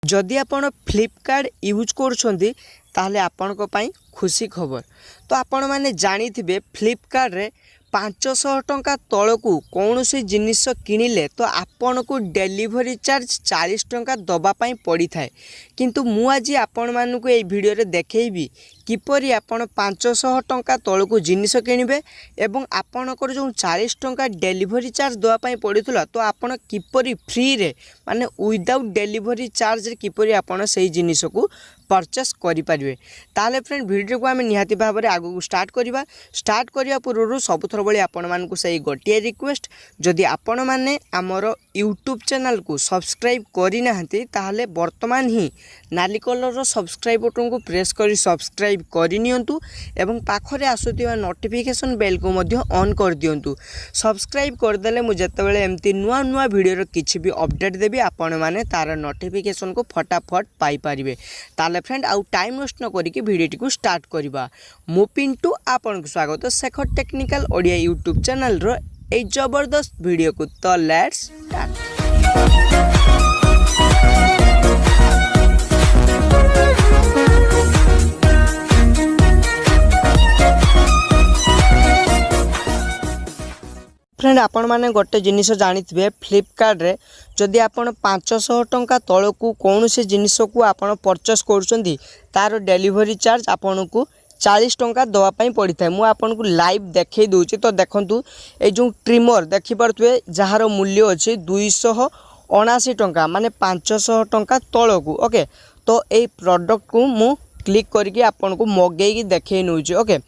जदि आपण फ्लिपकार्ट यूज करुछंती ताहले आपनको पई खुशी खबर। तो आपण माने जानिथिबे फ्लिपकार्ट रे 500 टंका तलकू कौन सी जिनिस किनिले तो आपन को डेलीवरी चार्ज 40 टंका दबा पई पड़ी थाए। किंतु मु आज आपण मानकू ए वीडियो रे देखैबी किपरि आपण 500 टंका तलकू जिनिस किनिबे एवं आपणकर जो 40 टंका डेलीवरी चार्ज दवा पई पड़ीथुला तो आपण किपरि फ्री रे माने विदाउट डेलीवरी चार्ज रे किपरि आपण सेही जिनिस को परचेस करि परिबे। ताले फ्रेंड वीडियो को आम निहाती भाव में आगू स्टार्ट करने पूर्व सबुथर बड़ी आपण मानकू सही गोटे रिक्वेस्ट, जदि आपण माने आमर यूट्यूब चैनल को सब्सक्राइब करि नाहंती ताहले वर्तमान ही नाली कलर सब्सक्राइब बटन को प्रेस करी सब्सक्राइब करनियंतु एवं पाखरे आसुथिबा नोटिफिकेशन बेल को मध्य ऑन कर दियंतु। सब्सक्राइब करदेले मु जेतेबेले एमती नुआ नुआ वीडियो किछि भी अपडेट देबी आपण माने तार नोटिफिकेशन को फटाफट पाई परिबे। ताले फ्रेंड आउ टाइम वेस्ट न करिके वीडियो को स्टार्ट करबा। मु पिंटू आपन को स्वागत Shekhar technical Odia YouTube channel रो ए जबरदस्त वीडियो को। तो लेट्स स्टार्ट। फ्रेंड आपण माने गोटे जिनिस जानिथिबे फ्लिपकार्ट रे जदि आपण 500 टंका तलकू कौन से जिनिस को आपण परचेस करूछंती तार डेलीवरी चार्ज आपण को 40 टंका दवा पई पड़ी थाए। मु आपन को लाइव देखै दोछि। तो देखंतु ए जो ट्रिमर देखि परथुए जहार मूल्य अछि 279 टंका माने 500 टंका तलकू। ओके तो ए प्रोडक्ट को मु क्लिक करके आपन को मगेई की देखै नउछि। ओके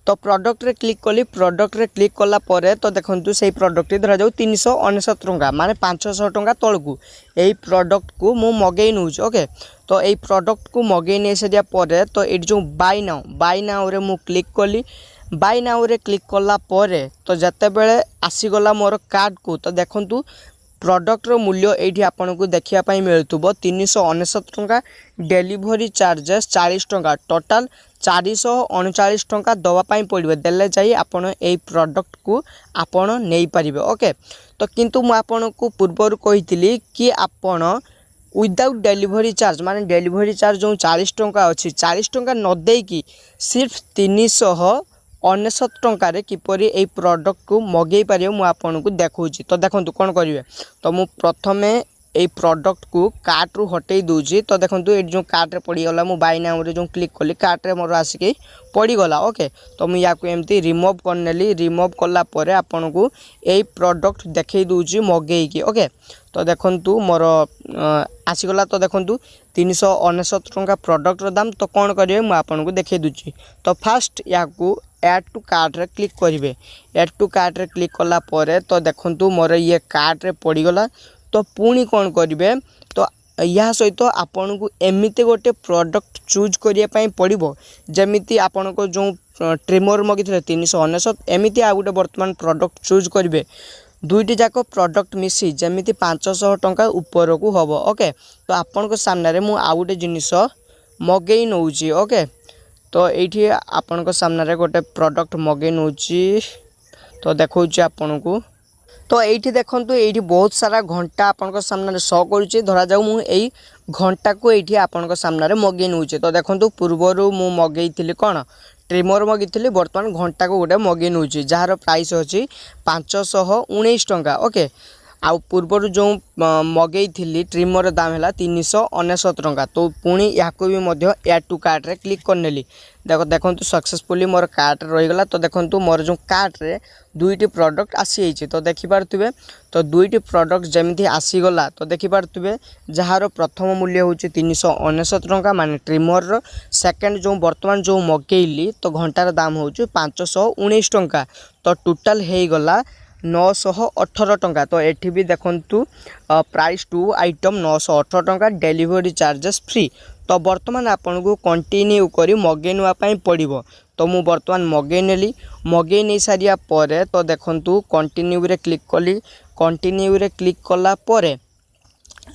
तो प्रोडक्ट रे क्लिक कली। प्रोडक्ट रे क्लिक कला परे तो देखंतु सेही प्रोडक्ट धरा जाऊ 399 टंका माने 500 टंका तलकू एई प्रोडक्ट को मु मगेई नउछि। ओके तो एई प्रोडक्ट को मगेई नै सदिया परे तो एडी जो बाय नाउ रे मु क्लिक कली। बाय नाउ रे क्लिक कला परे तो जते बेले आसी गला मोर कार्ड को तो देखंतु प्रोडक्ट रो मूल्य एठी आपन को देखिया पई मिलतुबो 399 टंका डेलीवरी चार्जेस 40 टंका टोटल 439 टंका दवा पई पड़िबे। देले जाई आपन एई प्रोडक्ट को आपन नै परिबे। ओके तो किंतु मु आपन को पूर्वरु कहितली कि आपन विदाउट डेलीवरी चार्ज माने डेलीवरी चार्ज जो 40 टंका अछि 40 टंका न देई कि सिर्फ 399 टंका रे किपरि एई प्रोडक्ट को मगेई परियो मु आपन को देखौछि। तो देखंतु कोन करिवे तो मु प्रथमे ए प्रोडक्ट को कार्ट रु हटई दूची। तो देखंतु ए जो कार्ट रे पड़ी गला मु बाय नाउ रे जो क्लिक कली कार्ट रे मोर आसिके पड़ी गला। ओके तो मु या को एमती रिमूव करनेली। रिमूव कला परे आपन को ए प्रोडक्ट देखै दूची मगेई की। ओके तो देखंतु मोर आसी गला। तो देखंतु 399 टंका प्रोडक्ट रो दाम। तो कोन करिवे मु आपन को देखै दूची। तो फर्स्ट या को ऐड टू कार्ट रे क्लिक करिवे। ऐड टू कार्ट रे क्लिक कला परे तो देखंतु मोर ये कार्ट रे पड़ी गला। तो पुणी कौन करेंगे तो या सहित तो आपन को एमती गोटे प्रोडक्ट चूज करिया पई पड़िबो जेमिति आपन को जो ट्रिमर मगी 399 एमिति आ गोटे वर्तमान प्रोडक्ट चूज करेंगे दुईटी जाक प्रोडक्ट मिसी जेमिति 500 टंका ऊपर को हबो। ओके तो आपन को सामने रे मु आ गोटे जिनिस मगेई नउची। ओके तो एठी आपन को सामने रे गोटे प्रोडक्ट मगेई नउची। तो देखौची आपन को तो ये देखंतु ये बहुत सारा घंटा आपन को सामने शो करुचे। धरा जाऊ मु एई घंटा को ये आपन को सामने मगेई नउचे। तो देखंतु पूर्वरु मु मगेई थिली कोन ट्रिमर मगेई थिली वर्तमान घंटा को गोटे मगेई नउचे जार प्राइस अछि 519 टंका। ओके आ पूर्वर जो मगेई थिली ट्रिमर दाम है 399 टंका। तो पुणी या भी मध्य एड टू कार्ट रे क्लिक करनेली। देखो सक्सेसफुली मोर कार्ट रहीगला। तो देखो मोर जो कार्ट रे दुईटी प्रोडक्ट आसी तो देखिपे तो दुईटी प्रोडक्ट जमी आसीगला। तो देखिपे जार प्रथम मूल्य हूँ 399 टंका माने ट्रिमर रो। सेकेंड जो वर्तमान जो मगेली तो घंटार दाम हूँ 519 टंका। तो टोटाल हो गला 918 टंका। तो एठी भी देखंतु प्राइस टू आइटम 918 टंका डेलीवरी चार्जेस फ्री। तो वर्तमान आपन को कंटिन्यू करी मगे नुआ पई पड़िबो। तो मु वर्तमान मगे नेली। मगे नै सारिया परे तो देखंतु कंटिन्यू रे क्लिक कली। कंटिन्यू रे क्लिक कला परे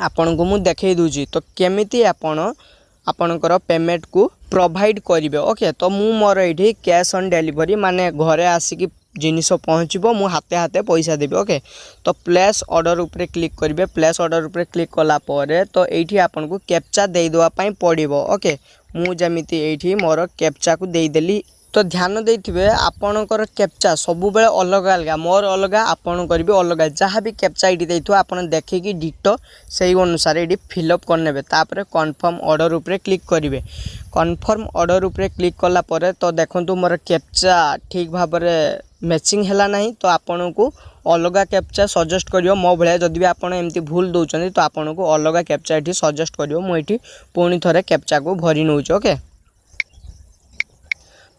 आपन को मु देखै दूची तो केमिति आपणकर पेमेंट को प्रोवाइड करिवे। ओके तो मु मोर एठी कैश ऑन डिलीवरी माने घरे आसिकी जिनिस पहुँचो मु हाते हाते पैसा देवी। ओके तो प्लेस ऑर्डर उपरे क्लिक करेंगे। प्लेस ऑर्डर उपरे क्लिक कलापर तो ये आपन को कैप्चा देदेवाई पड़ो। ओके मुझे ये मोर कैप्चा को देदेली। तो ध्यान देथिबे आपणकर कैप्चा सबु बेले अलग अलग मोर अलग आपणकर भी अलग जहाँ भी कैप्चा ये देथो आपन देखिकी डिटो से अनुसार ये फिलअप करने। तापर कन्फर्म ऑर्डर उपरे क्लिक करेंगे। कन्फर्म ऑर्डर उपरे क्लिक कलापर तो देखो मोर कैप्चा ठीक भाव में मैचिंग है ना तो आपन को अलग कैप्चा सजेस्ट करियो। मो भाया जदि भी आपन एमती भूल दौरान तो आपन को अलग कैप्चा ये सजेस्ट करियो। मुझे पुणी थे कैप्चा को भरी नौचे। ओके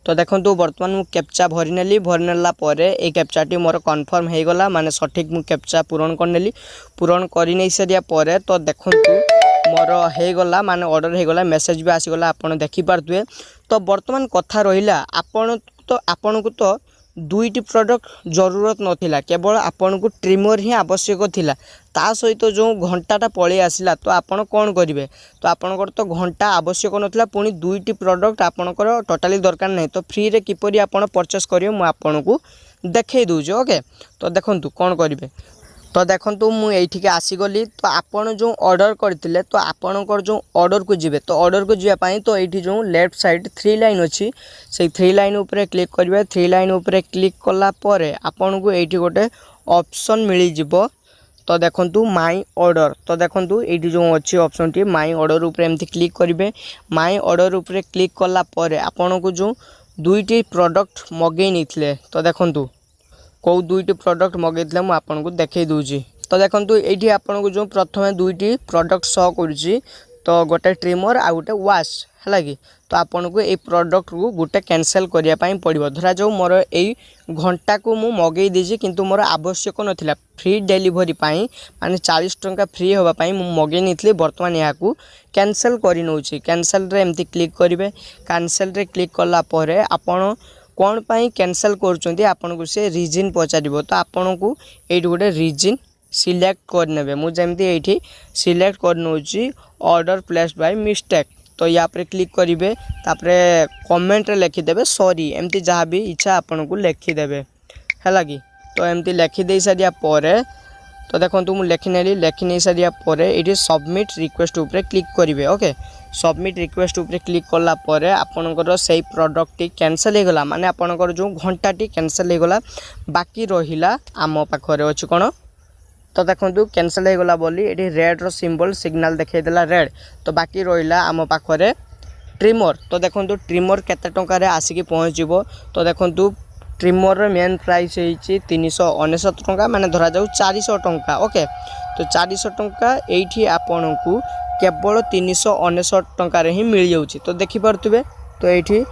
तो देखो बर्तमान मु कैप्चा भरी नेली। भरी नेला परे ए कैप्चाटी मोर कन्फर्म हो गला माने सठिक मु कैप्चा पूरण कर नेली। पूरण कर नहीं सारिया परे तो देखो मोर हो गला माने ऑर्डर हो गला। मेसेज भी आसीगला आपन देखि पारथुए। तो बर्तमान कथा रहिला आपन को तो दुईटी प्रोडक्ट जरूरत नथिला केवल आपन को ट्रिमर ही आवश्यक थिला। ता सहित जो घंटाटा पळै आसिला तो आपण कौन करेंगे। तो आपणकर तो घंटा आवश्यक नथिला पुणी दुईटी प्रोडक्ट आपणकर टोटाली दरकार नहीं। तो फ्री रे किपरि आपण परचेस करियो मु आपन को देखै दूजे। ओके तो देखंतु कौन करेंगे। तो देखो मुझे आसीगली। तो आपन जो ऑर्डर करते तो आपणकर जो ऑर्डर को जीवे तो ऑर्डर को जीवाई तो ये जो लेफ्ट साइड 3 लाइन अच्छी से 3 लाइन उपरे क्लिक करेंगे। 3 लाइन उपरे क्लिक कलापर आपन को ये गोटे ऑप्शन मिल जिवो। तो देखो माई ऑर्डर तो देखो ये जो अच्छी ऑप्शन टी माई ऑर्डर उपरे एमती क्लिक करेंगे। माई ऑर्डर उपरे क्लिक कलापर आपन को जो दुईटी प्रोडक्ट मगै नहीं तो देखो कौ दुईटी प्रोडक्ट मगैले मुझे आपन को देखै दूची। तो देखो ये आपन को जो प्रथम दुईटी प्रोडक्ट शो करुच्ची तो गोटे ट्रिमर आ गोटे वाश है कि तो आपन को ये प्रोडक्ट को गोटे कैंसल करने पड़ो। धरा जाऊ मोर यही घंटा को मु मगै दीजिए किंतु मोर आवश्यक नथिला फ्री डेलीवरी माने 40 टंका फ्री होगापाई मु मगै नहीं। बर्तमान यहाँ कैंसल कर नौची। कैंसल रे एमती क्लिक करेंगे। कैंसल रे क्लिक कलापर आपन कौन पाई कैंसल कर आपन को से रीजन पचार। तो आपन को ये गोटे रीजन सिलेक्ट करने। मुझे ये सिलेक्ट कर नौची ऑर्डर प्लेस्ड बाय मिस्टेक। तो यहाँ पर क्लिक करेंगे। तापर कमेंट रे लिखिदेवे सॉरी एमती जहाँ भी इच्छा आपन को लिखिदेवे है कि तो एमती लिखिदे सारिया पर तो देखो मुझे लिखिनेली। लिखि नहीं सारिया पर ये सबमिट रिक्वेस्ट उपरे क्लिक करेंगे। ओके सबमिट रिक्वेस्ट उपरे क्लिक कलापर आपणकर से प्रोडक्ट कैंसल हो गला माने आपणकर जो घंटाटी कैंसल हो गला। बाकी रहिला आम पाखरे अछि कोन तो देखो कैंसल हो गला बोली ये रेड रो सिंबल सिग्नल देखैदेला रेड। तो बाकी रहिला आम पाखरे ट्रिमर। तो देखो ट्रिमर केते टंका रे आसिक पहुँचो। तो देखो ट्रिमर मेन प्राइस होती 399 टंका माने धरा जाऊ 400 टंका। ओके तो 400 टंका ये आपन को केवल 399 टंका रे ही मिल जाउची। तो देखि पारथुबे तो ये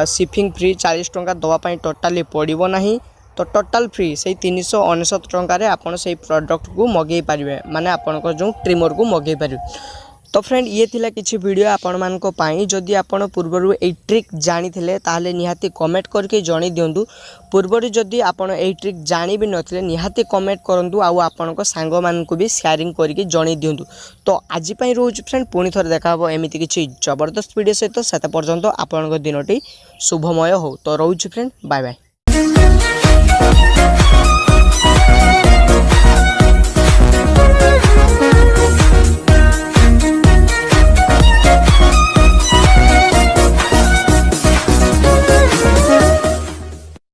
शिपिंग फ्री 40 टंका दवापाई टोटाली पड़ो नहीं। तो टोटाल फ्री से 399 टंका रे आपन से प्रोडक्ट को मगै पारिबे माने आपन को जो ट्रिमर को मगै पारिबे। तो फ्रेंड ये थिला किछि वीडियो आपण मान को पाई। जदि आपण पूर्वरु ए ट्रिक जानी थिले ताहले निहाती कमेंट करके जणी दियंतु। पूर्वरु जदि आपण ए ट्रिक जानी भी नथिले निहाती कमेंट करंतु आउ आपण को सांग मान को भी शेयरिंग करके जणी दियंतु। तो आज पई रोज फ्रेंड पुणी थोर देखा हो एमिति किछि जबरदस्त वीडियो सहित सेते पर्यंत आपण को दिनटी शुभमय हो। तो रोज फ्रेंड बाय बाय।